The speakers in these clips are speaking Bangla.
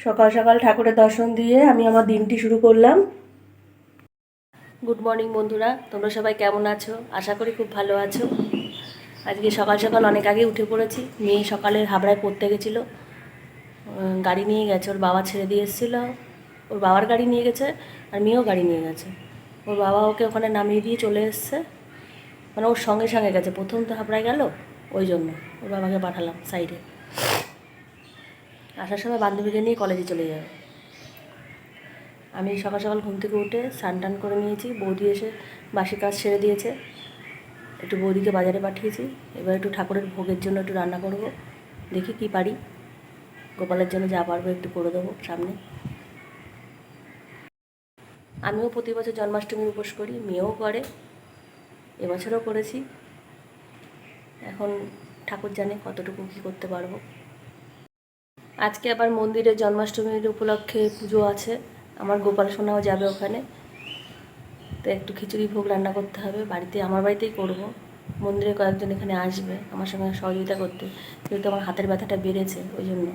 সকাল সকাল ঠাকুরের দর্শন দিয়ে আমি আমার দিনটি শুরু করলাম। গুড মর্নিং বন্ধুরা, তোমরা সবাই কেমন আছো? আশা করি খুব ভালো আছো। আজকে সকাল সকাল অনেক আগে উঠে পড়েছি। মেয়ে সকালের হাবড়ায় পড়তে গেছিলো, গাড়ি নিয়ে গেছে, ওর বাবা ছেড়ে দিয়ে এসেছিলো। ওর বাবার গাড়ি নিয়ে গেছে আর মেয়েও গাড়ি নিয়ে গেছে। ওর বাবা ওকে ওখানে নামিয়ে দিয়ে চলে এসছে, মানে ওর সঙ্গে সঙ্গে গেছে। প্রথম তো হাবড়ায় গেল, ওই জন্য ওর বাবাকে পাঠালাম সাইডে। আসার সময় বান্ধবীকে নিয়ে কলেজে চলে যাবে। আমি সকাল সকাল ঘুম থেকে উঠে স্নান টান করে নিয়েছি। বৌদি এসে বাসি কাজ ছেড়ে দিয়েছে, একটু বৌদিকে বাজারে পাঠিয়েছি। এবার একটু ঠাকুরের ভোগের জন্য একটু রান্না করব, দেখি কি পারি। গোপালের জন্য যা পারবো একটু করে দেবো সামনে। আমিও প্রতি বছর জন্মাষ্টমীর উপোস করি, মেয়েও করে, এবছরও করেছি। এখন ঠাকুর জানে কতটুকু কী করতে পারবো। আজকে আবার মন্দিরে জন্মাষ্টমীর উপলক্ষে পুজো আছে, আমার গোপাল সোনাও যাবে ওখানে। তো একটু খিচুড়ি ভোগ রান্না করতে হবে, বাড়িতে আমার বাড়িতেই করব। মন্দিরে কয়েকজন এখানে আসবে আমার সঙ্গে সহযোগিতা করতে, যেহেতু আমার হাতের ব্যথাটা বেড়েছে ওই জন্য।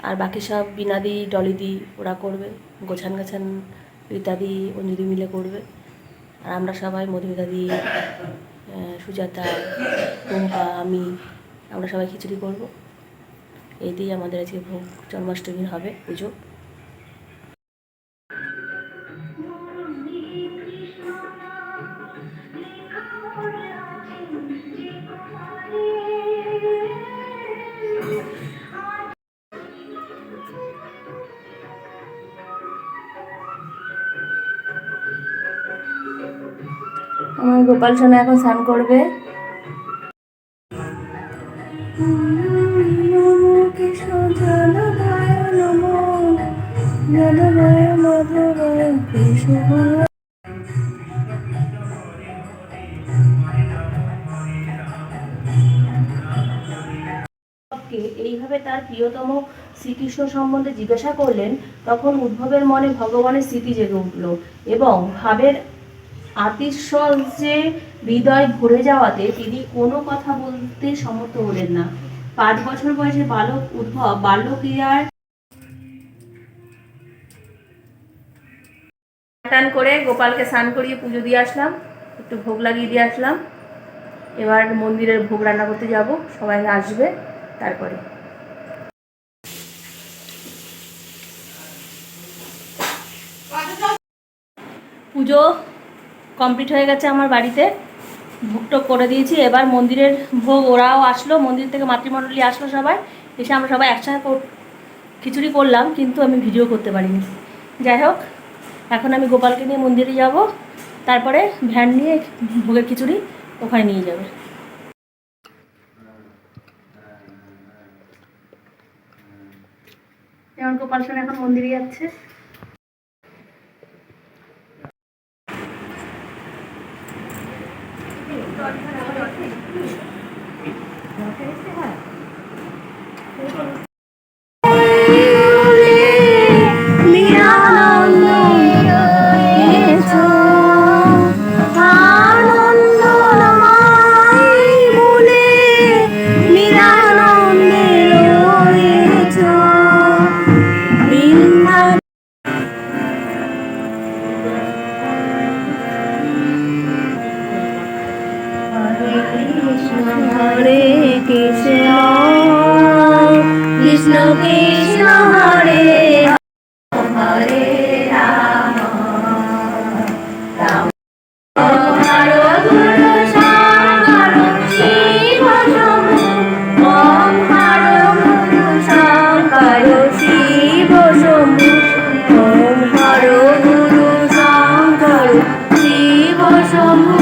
আর বাকি সব বিনাদি ডলিদি ওরা করবে, গোছান গাছান রীতাদি অঞ্জলি মিলে করবে। আর আমরা সবাই মধুমিতাদি, সুজাতা, টুম্পা, আমরা সবাই খিচুড়ি করব। এই দিয়ে আমাদের আজকে ভোগ জন্মাষ্টমীর হবে পুজো। আমার গোপাল সোনা এখন স্নান করবে। এইভাবে তার প্রিয়তম শ্রীকৃষ্ণ সম্বন্ধে জিজ্ঞাসা করলেন, তখন উদ্ধবের মনে ভগবানের স্মৃতি জেগে উঠল এবং ভাবের আতিশয্যে হৃদয় ভরে যাওয়াতে তিনি কোনো কথা বলতে সমর্থ হলেন না। 5 বছর বয়সে বালক উদ্ধব বাল্যক্রিয়ার টান করে গোপালকে স্নান করিয়ে পুজো দিয়ে আসলাম, একটু ভোগ লাগিয়ে দিয়ে আসলাম। এবার মন্দিরের ভোগ রান্না করতে যাব, সবাই আসবে তারপরে। পুজো কমপ্লিট হয়ে গেছে আমার বাড়িতে, ভোগটোগ করে দিয়েছি। এবার মন্দিরের ভোগ ওরাও আসলো, মন্দির থেকে মাতৃমণ্ডলী আসলো সবাই, এসে আমরা সবাই একসঙ্গে খিচুড়ি করলাম, কিন্তু আমি ভিডিও করতে পারিনি। যাই হোক, এখন আমি গোপালকে নিয়ে মন্দিরে যাব, তারপরে ভ্যান নিয়ে ভোগের খিচুড়ি ওখানে নিয়ে যাবে। যেমন গোপাল সোনা এখন মন্দিরে যাচ্ছে। হরে কৃষ্ণ কৃষ্ণ কৃষ্ণ হরে হরে রাম রাম হরে গুরু শঙ্কর শিব শম্ভু। ওম হরে গুরু শঙ্কর শিব শম্ভু।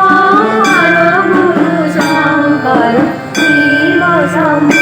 ওম হরে গুরু শঙ্কর শিব শম্ভু।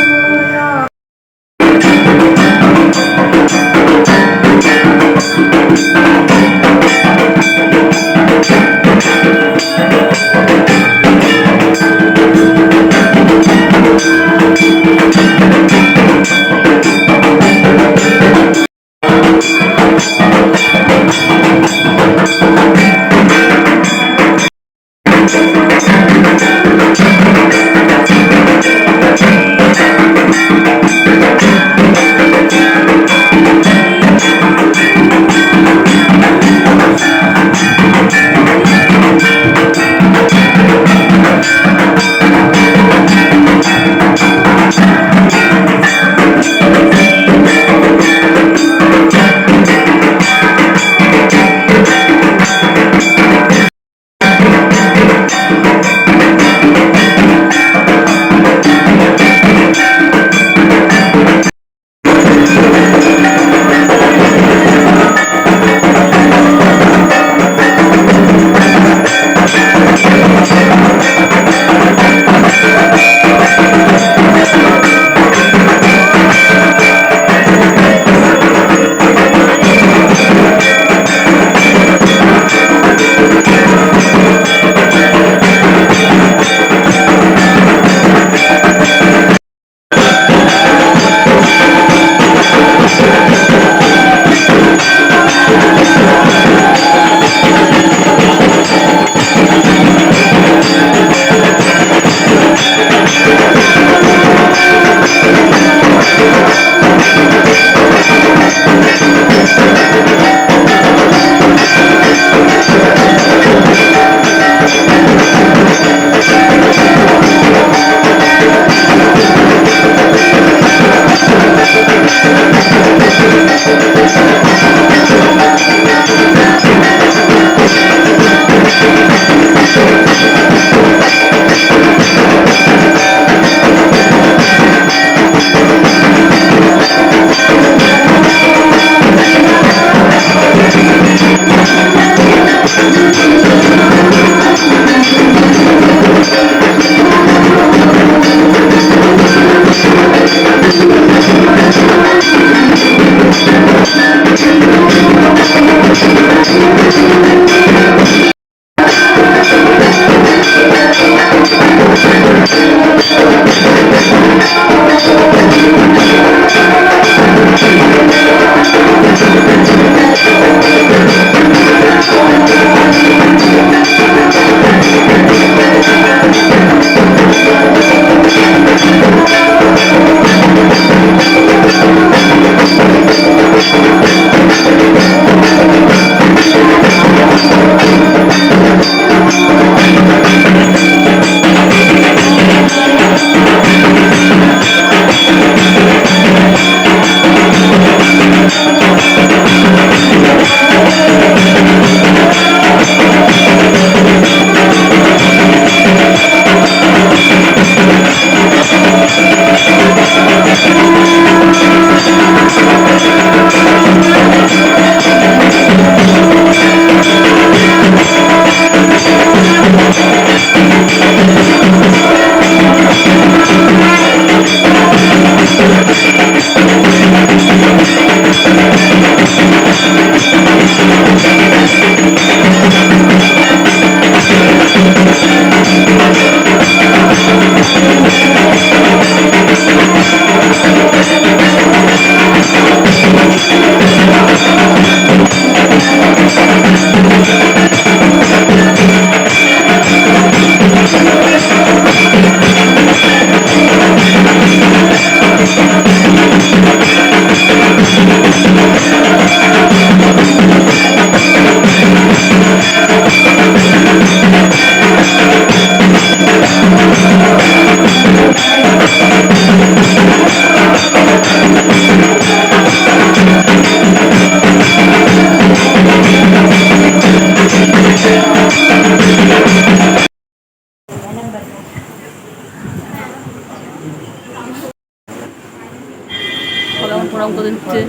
প্রণাম করে দিচ্ছে,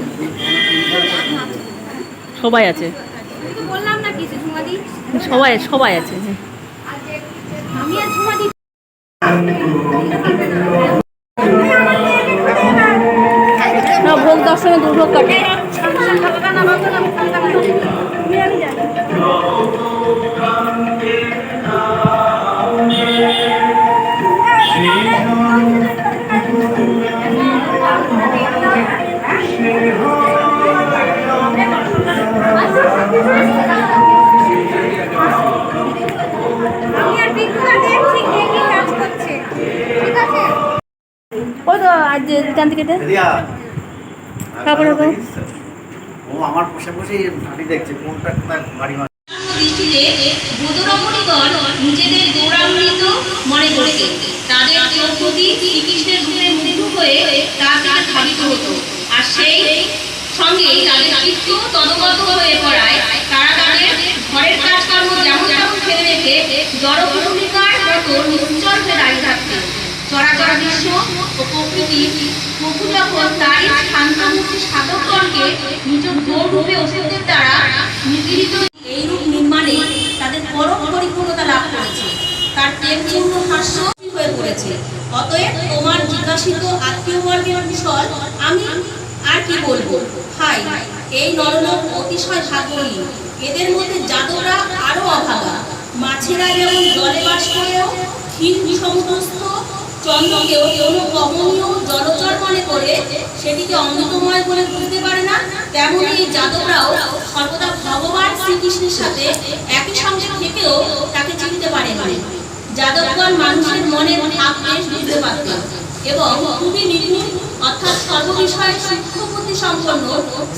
সবাই আছে, সবাই সবাই আছে। না, ভোগ দর্শনে দুর্ভোগ কাটে। ওই তো আজ টান থেকে তারপরে তো ও আমার বসে বসে গাড়ি দেখছে কোনটা কোথায় গাড়ি দৃষ্টিতে বোধরমণীগণ নিজেদের গৌরান্বিত মনে করতে তাদের চোখ দুটি শ্রীকৃষ্ণের রূপে মুগ্ধ হয়ে তার দিকে ধাবিত হতো, আর সেই সঙ্গে তাদের চিত্ত তদগত হয়ে পড়ায় তারা তাদের ঘরের কাজকর্ম যেমন তেমন ফেলে রেখে জড়ভূমিকার মতো নিশ্চল হয়ে দাঁড়িয়ে থাকতেন। চরাচর দৃশ্য ও প্রকৃতি প্রভু যখন তারই শান্তমূর্তি সাধকগণকে নিজ গৌর রূপে অসুরদের দ্বারা নিগৃহীত এই রূপ নির্মাণে তাদের পরম পরিপূর্ণতা লাভ করেছে, তার প্রেমপূর্ণ হাস্য হয়ে পড়েছে। অতএব তোমার জিজ্ঞাসিত আত্মীয়বর্গের বিষয় আমি আর কি বলবো। হাই, এই নরলোক অতিশয় ভাগ্যহীন, এদের মধ্যে যাদবরা আরো অভাগা। মাছেরা যেমন জলে বাস করেও ক্ষীর সমুদ্রস্থ চন্দ্রকেও কোনো কমনীয় জলচর মনে করে সেটিকে অমৃতময় বলে বুঝতে পারে না, তেমনি এই যাদবরাও সর্বদা ভগবান শ্রীকৃষ্ণের সাথে একই সঙ্গে থেকেও তাকে চিনতে পারে না। যাদবগণ মানুষের মনের ভাব বেশ বুঝতে পারতেন এবং খুবই নিপুণ, অর্থাৎ সর্ববিষয়ে সূক্ষ্ম বুদ্ধি সম্পন্ন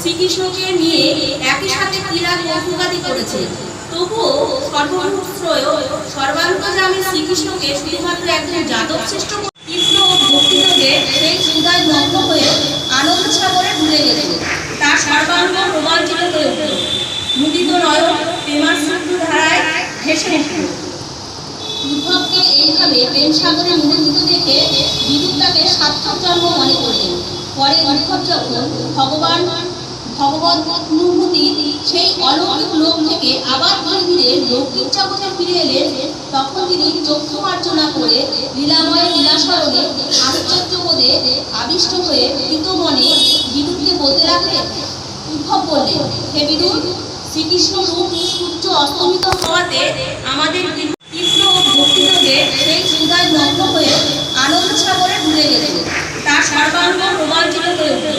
শ্রীকৃষ্ণকে নিয়ে একই সাথে ক্রীড়া কৌতুকাদি করেছে। তবুও সর্বশ্রয় সর্বান্তর্যামী শ্রীকৃষ্ণকে শুধুমাত্র একজন যাদব শ্রেষ্ঠ তীব্র ও ভক্তিযোগে সেই হৃদয় মগ্ন হয়ে আনন্দ সাগরে ডুবে গেছে। তার সর্বাঙ্গ রোমাঞ্চিত হয়ে উঠল, মুদিত নয়ন প্রেমাশ্রু ধারায় ভেসে উঠল। উদ্ধবকে এইভাবে প্রেম সাগরে নিমজ্জিত দেখে বিদুর তাকে সার্থক জন্ম মনে করলেন। পরে উদ্ধব যখন ভগবদ্নুভূতি সেই অলৌকিক লোক থেকে আবার ধীরে ধীরে লৌকিক জগতে ফিরে এলেন, তখন তিনি চক্ষু মার্জনা করে লীলাময় লীলাস্মরণে আশ্চর্যবোধে আবিষ্ট হয়ে প্রীত মনে বিদুরকে বলতে লাগলেন। উদ্ধব বললেন, হে বিদুর, শ্রীকৃষ্ণ রূপ সূর্য অস্তমিত হওয়াতে আমাদের তীব্র ভক্তিযোগে সেই হৃদয় মগ্ন হয়ে আনন্দ সাগরে ডুবে গেছে। তার সর্বাঙ্গ রোমাঞ্চিত হয়ে উঠল,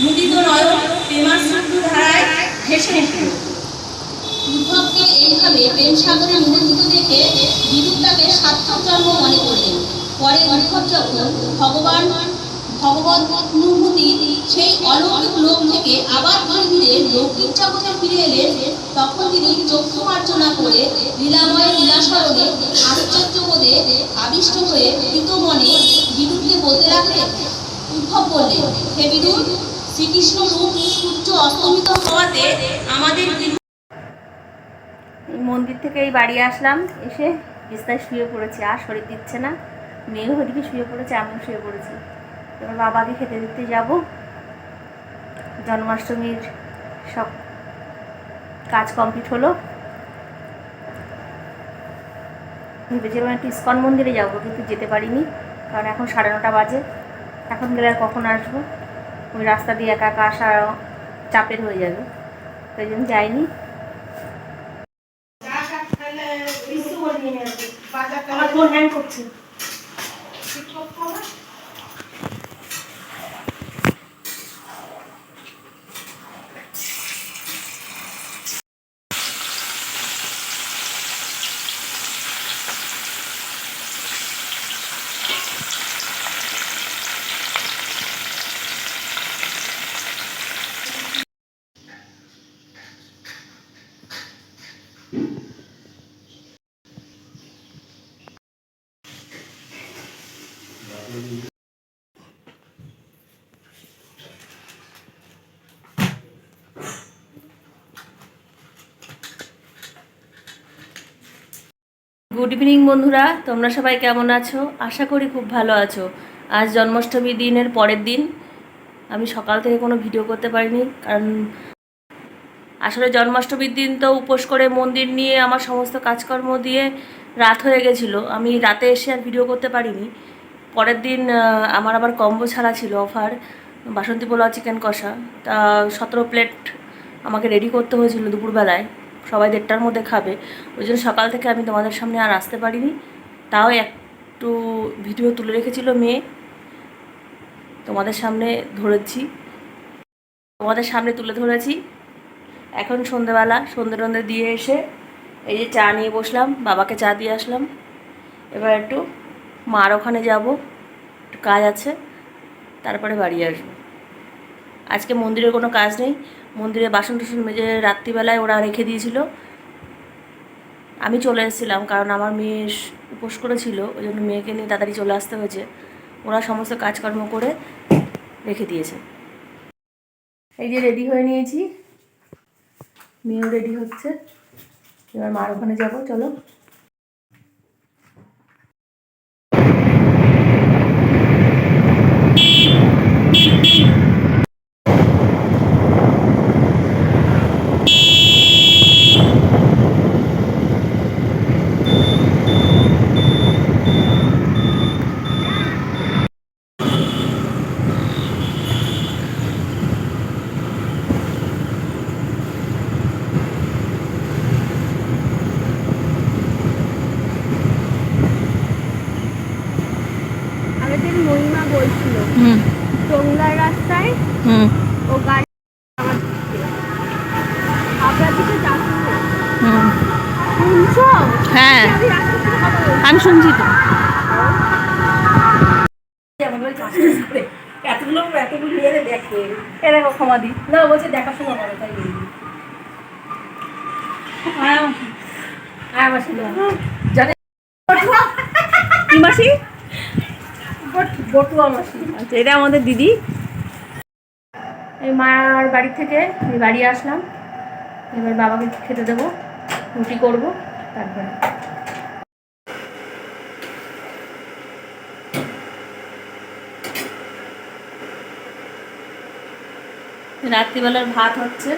মুদিত নয়ন প্রেমাশ্রু ধারায় ভেসে উঠল। উদ্ধবকে এইভাবে প্রেম সাগরে নিমজ্জিত দেখে বিদুর তাকে সার্থক জন্ম মনে করলেন। পরে উদ্ধব যখন ভগবদ্নুভূতি সেই অলৌকিক লোক থেকে আবার ধীরে ধীরে লৌকিক জগতে ফিরে এলেন, তখন তিনি চক্ষু মার্জনা করে লীলাময় লীলাস্মরণে আশ্চর্যবোধে আবিষ্ট হয়ে প্রীত মনে বিদুরকে বলতে লাগলেন। উদ্ধব বললেন, হে বিদুর, শ্রীকৃষ্ণ রূপ সূর্য অস্তমিত হওয়াতে আমাদের মন্দির থেকে এই বাড়ি আসলাম, এসে বিছনায় শুয়ে পড়েছি, আর শরীর দিচ্ছে না। মেয়েও ওদিকে শুয়ে পড়েছে, আমিও শুয়ে পড়েছি। এবার বাবাকে খেতে দিতে যাব। জন্মাষ্টমীর সব কাজ কমপ্লিট হলো। ভেবেছিলাম একটু ইস্কন মন্দিরে যাবো, কিন্তু যেতে পারিনি, কারণ এখন 9:30 বাজে। এখন গেলে আর কখন আসবো? ওই রাস্তা দিয়ে একা একা আসা চাপের হয়ে যাবে, তাই জন্য যাইনি। আমার ফোন হ্যাং করছে। গুড ইভিনিং বন্ধুরা, তোমরা সবাই কেমন আছো? আশা করি খুব ভালো আছো। আজ জন্মাষ্টমী দিনের পরের দিন, আমি সকাল থেকে কোনো ভিডিও করতে পারিনি, কারণ আসলে জন্মাষ্টমীর দিন তো উপোস করে মন্দির নিয়ে আমার সমস্ত কাজকর্ম দিয়ে রাত হয়ে গেছিলো। আমি রাতে এসে আর ভিডিও করতে পারিনি। পরের দিন আমার আবার কম্বো ছাড়া ছিল অফার, বাসন্তী পোলাও চিকেন কষা। তা 17 প্লেট আমাকে রেডি করতে হয়েছিল দুপুরবেলায়, সবাই 1:30টার মধ্যে খাবে। ওই জন্য সকাল থেকে আমি তোমাদের সামনে আর আসতে পারিনি। তাও একটু ভিডিও তুলে রেখেছিল মেয়ে, তোমাদের সামনে তুলে ধরেছি। এখন সন্ধেবেলা সন্ধে দিয়ে এসে এই যে চা নিয়ে বসলাম, বাবাকে চা দিয়ে আসলাম। এবার একটু মার ওখানে যাব, একটু কাজ আছে, তারপরে বাড়ি আসবো। আজকে মন্দিরের কোনো কাজ নেই, মন্দিরে বাসন টাসন মেজে রাত্রিবেলায় ওরা রেখে দিয়েছিল। আমি চলে এসেছিলাম কারণ আমার মেয়ে উপোস করেছিল, ওই জন্য মেয়েকে নিয়ে তাড়াতাড়ি চলে আসতে হয়েছে। ওরা সমস্ত কাজকর্ম করে রেখে দিয়েছে। এই যে রেডি হয়ে নিয়েছি, মেয়েও রেডি হচ্ছে। এবার মার ওখানে যাবো, চলো। আমাদের মহিমা বলছিল টঙ্গার রাস্তায় ও গাড়ি আপনার দিকে যাচ্ছে। শুনছো? হ্যাঁ, আমি রাস্তা থেকে কথা বলছি। আমি শুনছি তো। এতগুলো নিয়ে দেখে এ দেখো ক্ষমা দি না, বলছে দেখাশোনা করে তাই মাসি জানে কি মাসি? বটুয়া মাসি। আচ্ছা, এটা আমাদের দিদি। এই মার বাড়ি থেকে এই বাড়ি আসলাম, এবার বাবাকে খেতে দেবো, রুটি করব, তারপরে রাত্রিবেলার ভাত হচ্ছে।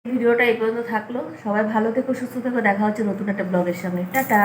ভিডিওটা এই পর্যন্ত থাকলো। সবাই ভালো থেকো, সুস্থ থেকো, দেখা হচ্ছে নতুন একটা ব্লগের সামনে। টাটা।